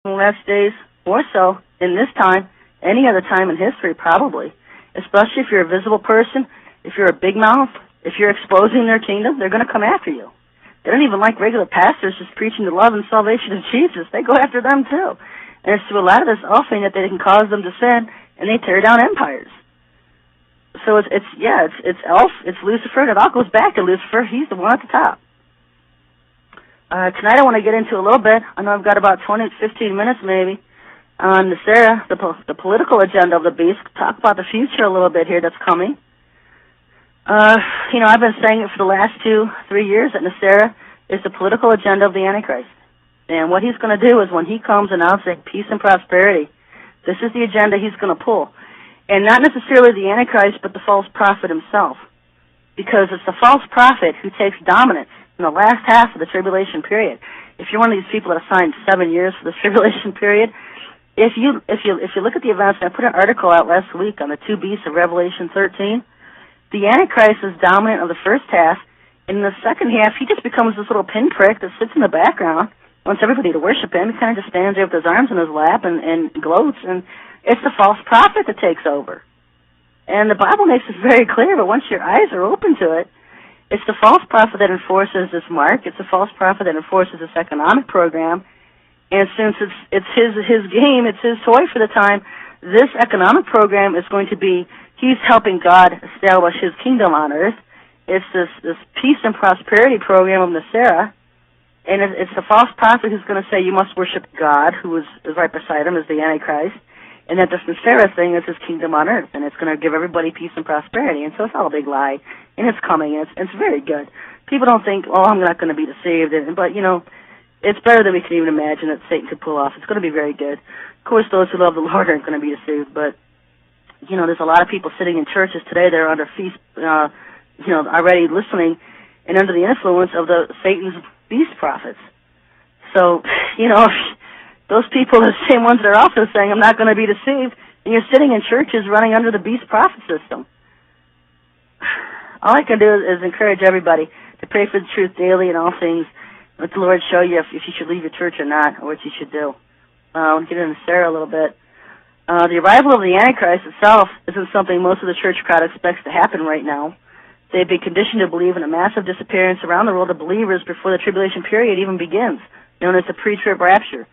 in the last days, more so in this time, any other time in history probably, especially if you're a visible person, if you're a big mouth, if you're exposing their kingdom, they're going to come after you. They don't even like regular pastors just preaching the love and salvation of Jesus. They go after them too. And it's through a lot of this offering that they can cause them to sin, and they tear down empires. So it's Lucifer, and it all goes back to Lucifer. He's the one at the top. Tonight I want to get into a little bit. I know I've got about 20 to 15 minutes maybe on Nasera, the political agenda of the beast. Talk about the future a little bit here that's coming. I've been saying it for the last 2-3 years that Nasera is the political agenda of the Antichrist. And what he's going to do is when he comes announcing peace and prosperity, this is the agenda he's going to pull. And not necessarily the Antichrist, but the false prophet himself. Because it's the false prophet who takes dominance in the last half of the tribulation period. If you're one of these people that assigned 7 years for the tribulation period, if you look at the events, and I put an article out last week on the two beasts of Revelation 13, the Antichrist is dominant of the first half, and in the second half, he just becomes this little pinprick that sits in the background, wants everybody to worship him. He kind of just stands there with his arms in his lap and gloats, and it's the false prophet that takes over. And the Bible makes it very clear, but once your eyes are open to it, it's the false prophet that enforces this mark. It's the false prophet that enforces this economic program. And since it's his game, it's his toy for the time, this economic program is going to be, he's helping God establish his kingdom on earth. It's this peace and prosperity program of Nasera. And it's the false prophet who's going to say you must worship God, who is right beside him, is the Antichrist. And that this Nasera thing is his kingdom on earth, and it's going to give everybody peace and prosperity. And so it's all a big lie, and it's coming, and it's very good. People don't think, oh, I'm not going to be deceived, but, it's better than we can even imagine that Satan could pull off. It's going to be very good. Of course, those who love the Lord aren't going to be deceived, but, there's a lot of people sitting in churches today that are under feast, already listening and under the influence of Satan's beast prophets. So, those people are the same ones that are also saying, I'm not going to be deceived, and you're sitting in churches running under the beast prophet system. All I can do is encourage everybody to pray for the truth daily in all things. Let the Lord show you if you should leave your church or not, or what you should do. I'll get into Sarah a little bit. The arrival of the Antichrist itself isn't something most of the church crowd expects to happen right now. They've been conditioned to believe in a massive disappearance around the world of believers before the tribulation period even begins, known as the pre-trib rapture.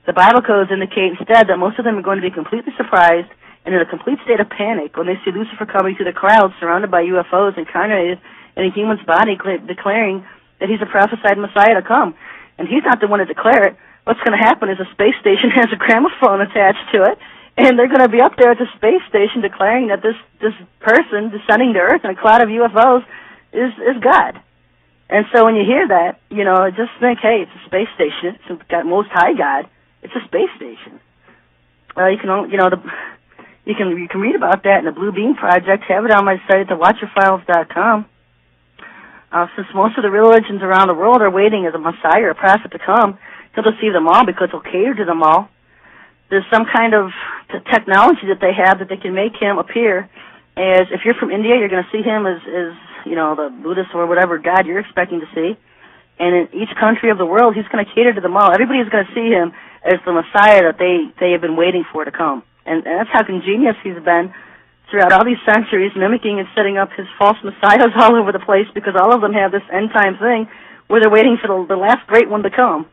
The Bible codes indicate instead that most of them are going to be completely surprised and in a complete state of panic when they see Lucifer coming through the crowd surrounded by UFOs incarnated in a human's body, declaring that he's a prophesied Messiah to come. And he's not the one to declare it. What's going to happen is a space station has a gramophone attached to it, and they're going to be up there at the space station declaring that this person descending to Earth in a cloud of UFOs is God. And so when you hear that, just think, hey, it's a space station. It's got Most High God. It's a space station. You can read about that in the Blue Beam Project. Have it on my site at thewatcherfiles.com. Since most of the religions around the world are waiting as a Messiah or a prophet to come, he'll deceive them all because he'll cater to them all. There's some kind of technology that they have that they can make him appear as, if you're from India, you're going to see him as the Buddhist or whatever God you're expecting to see. And in each country of the world, he's going to cater to them all. Everybody's going to see him as the Messiah that they have been waiting for to come. And that's how ingenious he's been throughout all these centuries, mimicking and setting up his false messiahs all over the place, because all of them have this end-time thing where they're waiting for the last great one to come.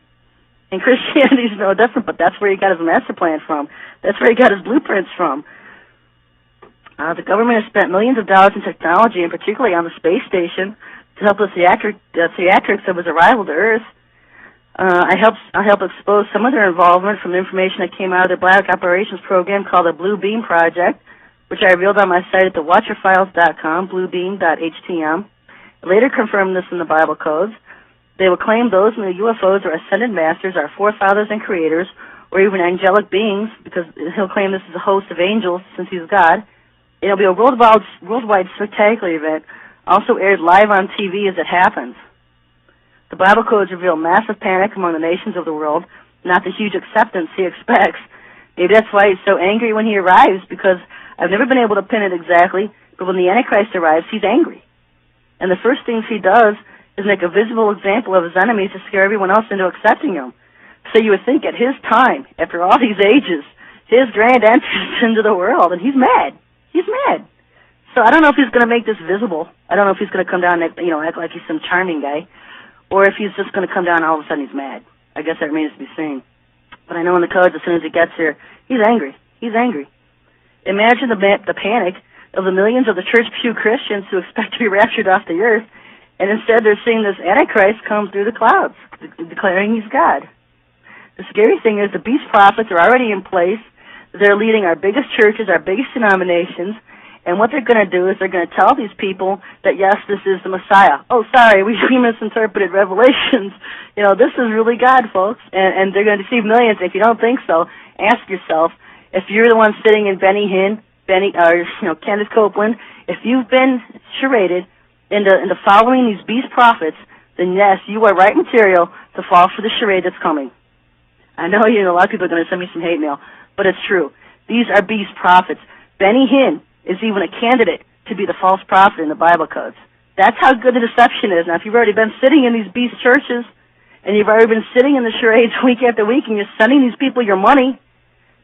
And Christianity's no different, but that's where he got his master plan from. That's where he got his blueprints from. The government has spent millions of dollars in technology, and particularly on the space station, to help the theatrics of his arrival to Earth. I help expose some of their involvement from the information that came out of their Black Operations program called the Blue Beam Project, which I revealed on my site at thewatcherfiles.com, bluebeam.htm. I later confirmed this in the Bible codes. They will claim those in the UFOs are ascended masters, our forefathers and creators, or even angelic beings, because he'll claim this is a host of angels since he's God. It'll be a worldwide spectacular event, also aired live on TV as it happens. The Bible codes reveal massive panic among the nations of the world, not the huge acceptance he expects. Maybe that's why he's so angry when he arrives, because I've never been able to pin it exactly, but when the Antichrist arrives, he's angry. And the first things he does is make a visible example of his enemies to scare everyone else into accepting him. So you would think at his time, after all these ages, his grand entrance into the world, and he's mad. He's mad. So I don't know if he's going to make this visible. I don't know if he's going to come down and act like he's some charming guy, or if he's just going to come down and all of a sudden he's mad. I guess that remains to be seen. But I know in the codes, as soon as he gets here, he's angry. He's angry. Imagine the panic of the millions of the church pew Christians who expect to be raptured off the earth, and instead they're seeing this Antichrist come through the clouds, declaring he's God. The scary thing is the beast prophets are already in place. They're leading our biggest churches, our biggest denominations, and what they're going to do is they're going to tell these people that, yes, this is the Messiah. Oh, sorry, we misinterpreted Revelations. This is really God, folks, and they're going to deceive millions. If you don't think so, ask yourself, if you're the one sitting in Benny Hinn, Kenneth Copeland, if you've been charaded into following these beast prophets, then yes, you are right material to fall for the charade that's coming. I know a lot of people are going to send me some hate mail, but it's true. These are beast prophets. Benny Hinn is even a candidate to be the false prophet in the Bible codes. That's how good the deception is. Now, if you've already been sitting in these beast churches, and you've already been sitting in the charades week after week, and you're sending these people your money,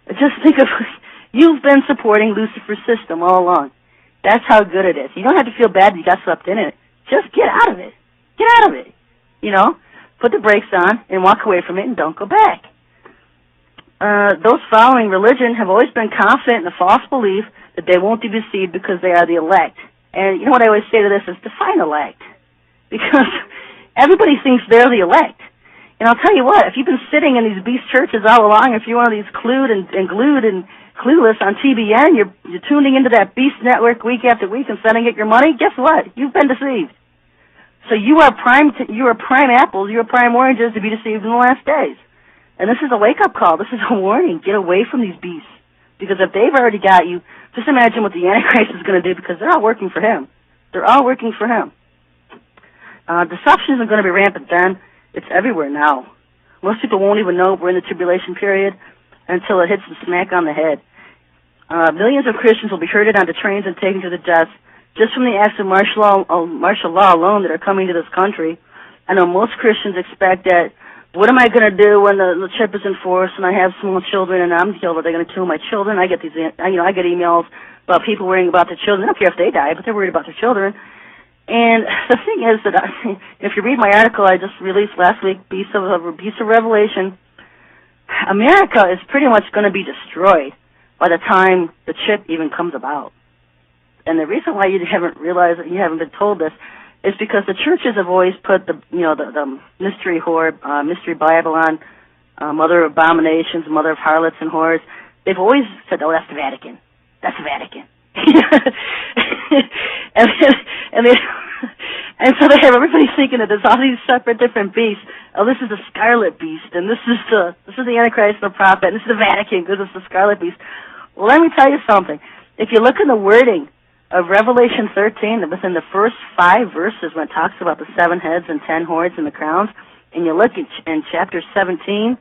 just think of, you've been supporting Lucifer's system all along. That's how good it is. You don't have to feel bad that you got swept in it. Just get out of it. Get out of it. Put the brakes on and walk away from it and don't go back. Those following religion have always been confident in the false belief that they won't be deceived because they are the elect. And you know what I always say to this is define elect. Because everybody thinks they're the elect. And I'll tell you what, if you've been sitting in these beast churches all along, if you're one of these clued and glued and clueless on TBN, you're tuning into that beast network week after week and sending it your money, guess what? You've been deceived. So you are prime apples, you are prime oranges to be deceived in the last days. And this is a wake-up call. This is a warning. Get away from these beasts. Because if they've already got you, just imagine what the Antichrist is going to do, because they're all working for him. They're all working for him. Deception isn't going to be rampant then. It's everywhere now. Most people won't even know we're in the tribulation period until it hits them smack on the head. Millions of Christians will be herded onto trains and taken to the death just from the acts of martial law alone that are coming to this country. I know most Christians expect that, what am I going to do when the chip is enforced and I have small children and I'm killed? Are they going to kill my children? I get I get emails about people worrying about their children. I don't care if they die, but they're worried about their children. And the thing is that if you read my article I just released last week, Beast of Revelation, America is pretty much going to be destroyed by the time the chip even comes about. And the reason why you haven't realized that, you haven't been told this, is because the churches have always put the mystery whore, mystery Babylon, mother of abominations, mother of harlots and whores. They've always said, "Oh, that's the Vatican. That's the Vatican." and so they have everybody thinking that there's all these separate different beasts. Oh, this is the scarlet beast, and this is the Antichrist and the prophet, and this is the Vatican because it's the scarlet beast. Well, let me tell you something. If you look in the wording of Revelation 13, within the first 5 verses when it talks about the 7 heads and 10 horns and the crowns, and you look in chapter 17,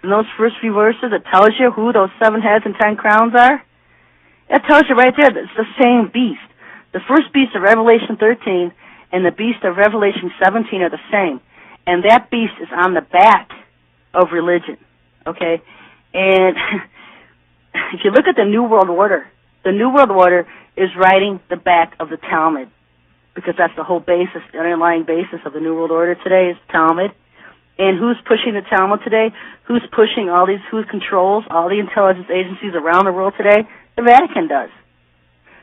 in those first few verses, it tells you who those 7 heads and 10 crowns are. It tells you right there that it's the same beast. The first beast of Revelation 13 and the beast of Revelation 17 are the same. And that beast is on the back of religion, okay? And if you look at the New World Order is riding the back of the Talmud, because that's the whole basis, the underlying basis of the New World Order today is Talmud. And who's pushing the Talmud today? Who's pushing who controls all the intelligence agencies around the world today? The Vatican does.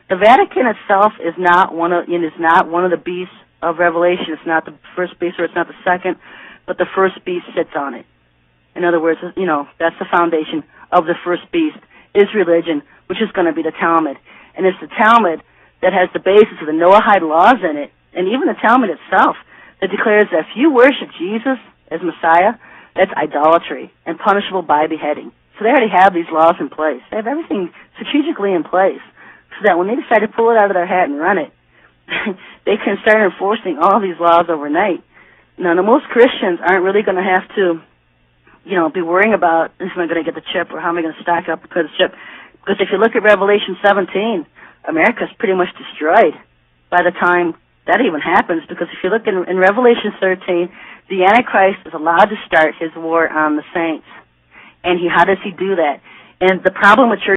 The Vatican itself is not one of the beasts of Revelation. It's not the first beast or it's not the second, but the first beast sits on it. In other words, that's the foundation of the first beast, is religion, which is going to be the Talmud. And it's the Talmud that has the basis of the Noahide laws in it, and even the Talmud itself, that declares that if you worship Jesus as Messiah, that's idolatry and punishable by beheading. So they already have these laws in place. They have everything strategically in place so that when they decide to pull it out of their hat and run it, they can start enforcing all these laws overnight. Now, most Christians aren't really going to have to, be worrying about, am I going to get the chip or how am I going to stock up because of the chip? Because if you look at Revelation 17, America's pretty much destroyed by the time that even happens, because if you look in Revelation 13, the Antichrist is allowed to start his war on the saints. And how does he do that? And the problem with church